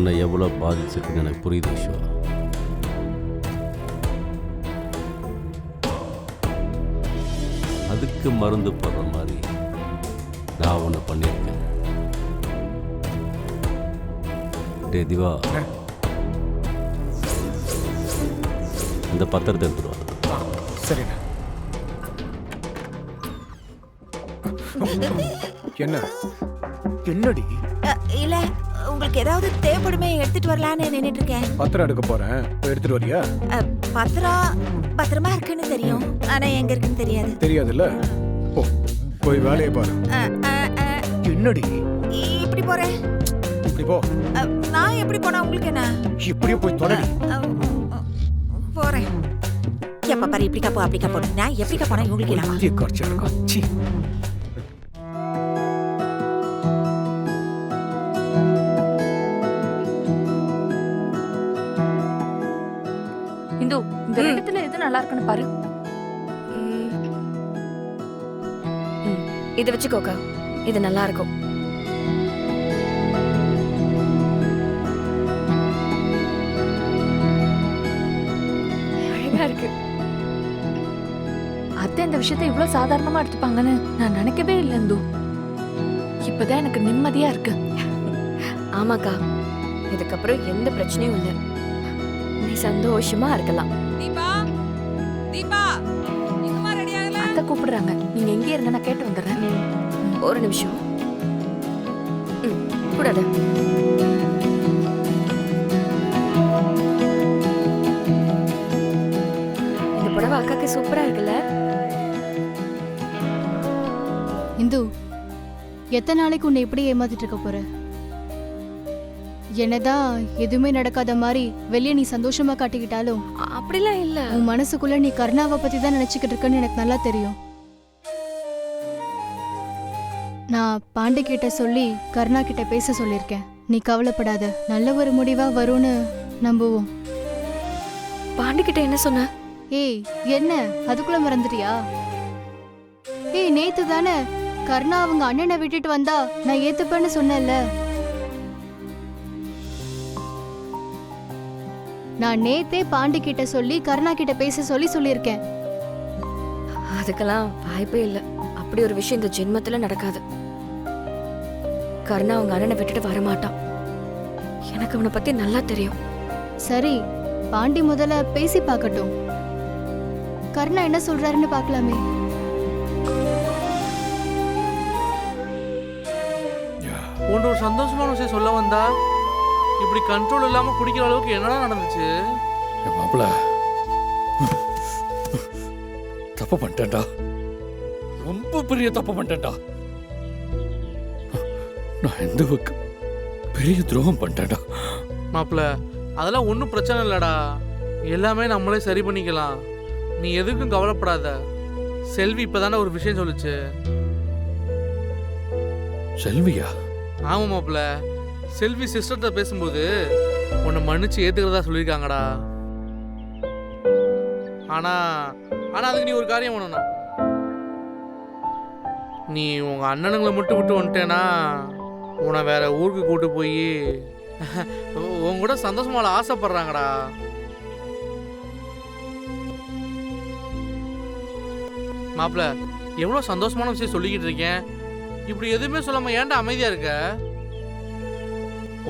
உன்னை எவ்வளோ பாதிச்சிருக்குன்னு எனக்கு புரியுது விஸ்வா. அதுக்கு மருந்து போடுற மாதிரி நான் ஒன்று பண்ணியிருக்கேன். டே திவா, இந்த பத்திரத்தை எடுத்துருவா. சரிண்ணா. என்ன என்னடி? இல்ல, உங்களுக்கு ஏதாவது தேவைப்படுமே எடுத்துட்டு வரலான்னு நின்னுட்டு இருக்கேன். பத்திரம் எடுக்க போறேன், போய் எடுத்துட்டு வரியா? பத்திரம் பத்திரமா இருக்குன்னு தெரியும், ஆனா எங்க இருக்குன்னு தெரியாது. தெரியாதுல்ல, போ போய் வேலையை பாரு. என்னடி இப்படி போறேன்? இப்படி போ. நான் எப்படி போனா உங்களுக்கு என்ன? இப்படியே போய் தொடடி. போறேன். எப்ப பாரு இப்படி காப்போ அப்படி காப்போ, நான் எப்படி போனா உங்களுக்கு என்ன? காட்சி இருக்கும். சீ. இந்து, இந்த ரெண்டுத்துல எது நல்லா இருக்குன்னு பாரு. இத வச்சுக்கோக்கா, இது நல்லா இருக்கும். அழகா இருக்கு. அத்தை இந்த விஷயத்தை இவ்வளவு சாதாரணமா எடுத்துப்பாங்கன்னு நான் நினைக்கவே இல்லை இந்து. இப்பதான் எனக்கு நிம்மதியா இருக்கு. ஆமாக்கா, இதுக்கப்புறம் எந்த பிரச்சனையும் இல்லை. நீ சந்தோஷமா இருக்கலாம். தீபா, தீபா, இன்னுமா ரெடி ஆகல? அத்தை கூப்பிடுறாங்க, நீங்க எங்க இருங்க, நான் கேட்டு வந்துடுறேன். ஒரு நிமிஷம். கூடாது. இந்த புடவை அக்காக்கு சூப்பரா இருக்குல்ல? இந்து, எத்தனை நாளைக்கு உன்னை எப்படி ஏமாத்திட்டு இருக்க போற? என்னதான் எதுவுமே நடக்காத மாதிரி வெளியே நீ சந்தோஷமா காட்டிக்கிட்டாலும் அப்படிலாம் இல்ல. உன் மனசுக்குள்ள நீ கருணாவை பத்தி தான் நினைச்சுக்கிட்டு இருக்கன்னு எனக்கு நல்லா தெரியும். நான் பாண்டி கிட்ட சொல்லி கருணா கிட்ட பேச சொல்லியிருக்கேன். நீ கவலைப்படாத, நல்ல ஒரு முடிவா வரும்னு நம்புவோம். பாண்டி கிட்ட என்ன சொன்ன? ஏய், என்ன அதுக்குள்ள மறந்துட்டியா? ஏய், நேத்து தானே கருணா அவங்க அண்ணனை விட்டுட்டு வந்தா நான் ஏத்துப்பேன்னு சொன்னேன்ல. நான் நேத்தே பாண்டி கிட்ட சொல்லி கருணா கிட்ட பேச சொல்லியிருக்கேன். அதுக்கெல்லாம் வாய்ப்பே இல்ல. அப்படி ஒரு விஷயம் இந்த ஜென்மத்துல நடக்காது. கருணா அவங்க அண்ணனை விட்டுட்டு வரமாட்டான். எனக்கு அவனை பத்தி நல்லா தெரியும். சரி, பாண்டி முதல்ல பேசி பார்க்கட்டும். கருணா என்ன சொல்றாருன்னு பார்க்கலாமே. உன்ட ஒரு சந்தோஷமான விஷயம் சொல்ல வந்தா, இப்படி கண்ட்ரோல் இல்லாம குடிக்கிற அளவுக்கு என்னடா நடந்துச்சு? மாப்பிள்ள, தப்பு பண்ணிட்டேன்டா, ரொம்ப பெரிய தப்பு பண்ணிட்டேன்டா. நான் எந்தவுக்கு பெரிய துரோகம் பண்ணிட்டேன்டா. மாப்பிள்ள, அதெல்லாம் ஒன்றும் பிரச்சனை இல்லடா, எல்லாமே நம்மளே சரி பண்ணிக்கலாம். நீ எதுக்கும் கவலைப்படாத. செல்வி இப்பதானே ஒரு விஷயம் சொல்லுச்சு. செல்வியா? ஆமா மாப்பிள்ள, செல்வி சிஸ்டர்கிட்ட பேசும்போது உன்னை மன்னிச்சு ஏத்துக்கிறதா சொல்லியிருக்காங்கடா. ஆனா ஆனா அதுக்கு நீ ஒரு காரியம் பண்ணணும். நீ உங்க அண்ணனுங்களை மட்டும் விட்டு வந்துட்டேன்னா உன்னை வேற ஊருக்கு கூட்டு போய் உங்க கூட சந்தோஷமா ஆசைப்படுறாங்கடா. மாப்பிள்ள, எவ்வளவு சந்தோஷமான விஷயம் சொல்லிக்கிட்டு இருக்கேன், இப்படி எதுவுமே சொல்லாம ஏன்டா அமைதியா இருக்க?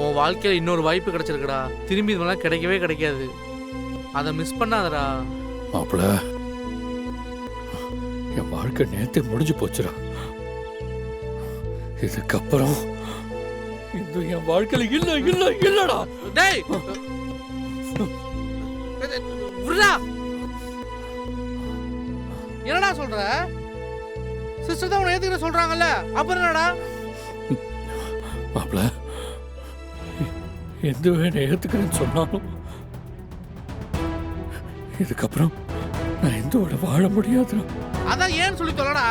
உன் வாழ்க்கையில இன்னொரு வாய்ப்பு கிடைச்சிருக்குடா, திரும்பி இதெல்லாம் கிடைக்கவே கிடைக்காது. அதை மிஸ் பண்ணாதடா. மாப்பிள்ள, என் வாழ்க்கை நேத்து முடிஞ்சு போச்சுடா. இதுக்கப்புறம் இந்த என் வாழ்க்கையில இல்ல இல்ல இல்லடா. டேய் விடுடா. என்னடா சொல்ற? சிஸ்டர் தான் உன்னை ஏத்துக்கிற சொல்றாங்கல்ல, அப்புறம் என்னடா? மாப்பிள்ள, எந்த வேணை ஏத்துக்கிறேன்னு சொன்னாலும் இதுக்கப்புறம் நான் எந்தோட வாழ முடியாதுடா. அதான் ஏன்னு சொல்லி சொல்லடா.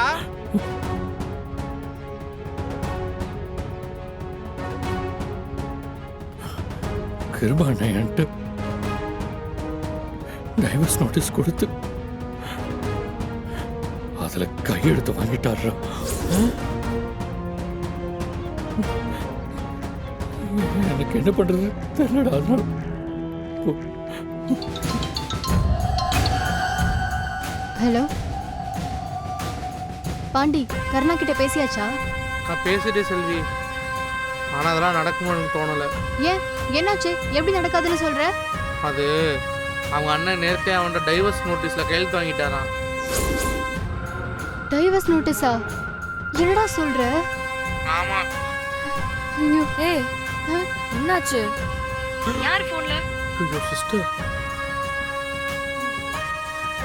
கிருபா என்கிட்ட டைவர்ஸ் நோட்டீஸ் கொடுத்து அதுல கையெழுத்து வாங்கிட்டாரு. எனக்கு என்ன பண்றது தெரியலடா. அதனால ஹலோ பாண்டி, கருணா கிட்ட பேசியாச்சா? நான் பேசிட்டே செல்வி, ஆனால் அதெல்லாம் நடக்குமோ எனக்கு தோணலை. ஏன், என்னாச்சு? எப்படி நடக்காதுன்னு சொல்ற? அது அவங்க அண்ணன் நேரத்தே அவன்கிட்ட டைவர்ஸ் நோட்டீஸில் கையெழுத்து வாங்கிட்டாரான். டைவர்ஸ் நோட்டீஸா? என்னடா சொல்ற? ஆமாம். ஐயோ, ஏய் என்னாச்சு? யார் போன்ல? சிஸ்டர்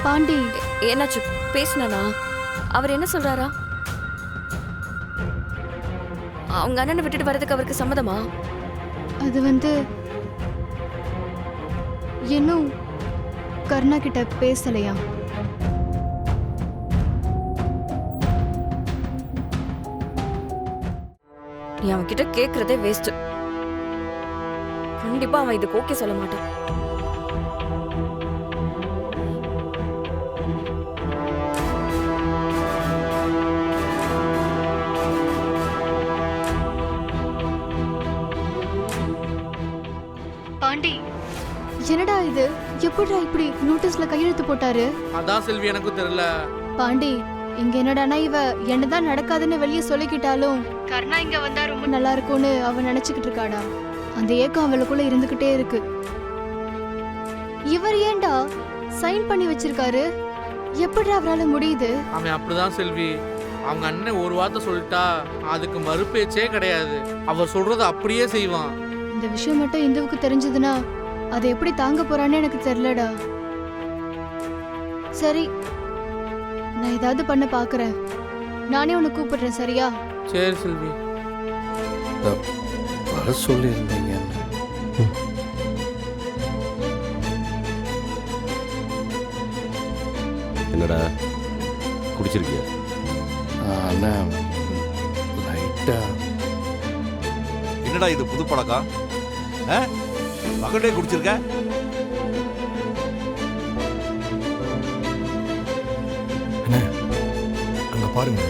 பாண்டி, என்னாச்சு? பேசுனா அவர் என்ன சொல்றாரா? அவங்க அண்ணனை விட்டுட்டு வரதுக்கு அவருக்கு சம்மதமா? அது வந்து இன்னும் கருணா கிட்ட பேசலையா? நீ அவன் கிட்ட கேக்குறதே வேஸ்ட். கண்டிப்பா அவன் இதுக்கு ஓகே சொல்ல மாட்டான். பாண்டி, என்னடா இது? எப்படிடா இப்படி நோட்டீஸ்ல கையெழுத்து போட்டாரு? அதான் செல்வி எனக்கும் தெரியல. பாண்டி, இங்க என்னடானா இவ என்னதான் நடக்காதுன்னு வெளியே சொல்லிக்கிட்டாலும் கருணா இங்க வந்தா ரொம்ப நல்லா இருக்கும்னு அவ நினைச்சுக்கிட்டு இருக்காடா. அந்த ஏக்கம் அவளுக்குள்ள இருந்துகிட்டே இருக்கு. இவர் ஏன்டா சைன் பண்ணி வச்சிருக்காரு? எப்படி அவரால முடியுது? அவன் அப்படிதான் செல்வி. அவங்க அண்ணன் ஒரு வார்த்தை சொல்லிட்டா அதுக்கு மறுபேச்சே கிடையாது. அவர் சொல்றத அப்படியே செய்வான். இந்த விஷயம் மட்டும் இந்துவுக்கு தெரிஞ்சதுன்னா அதை எப்படி தாங்க போறான்னு எனக்கு தெரியலடா. சரி, நான் ஏதாவது பண்ண பாக்குறேன். நானே உன்னை கூப்பிடுறேன், சரியா? சரி செல்வி. வர சொல்லியிருந்தீங்க. என்னடா குடிச்சிருக்கியா? அண்ணா லைட்டா. என்னடா இது புது பழக்கம்? பகட்டே குடிச்சிருக்க? அண்ணா அங்க பாருங்க.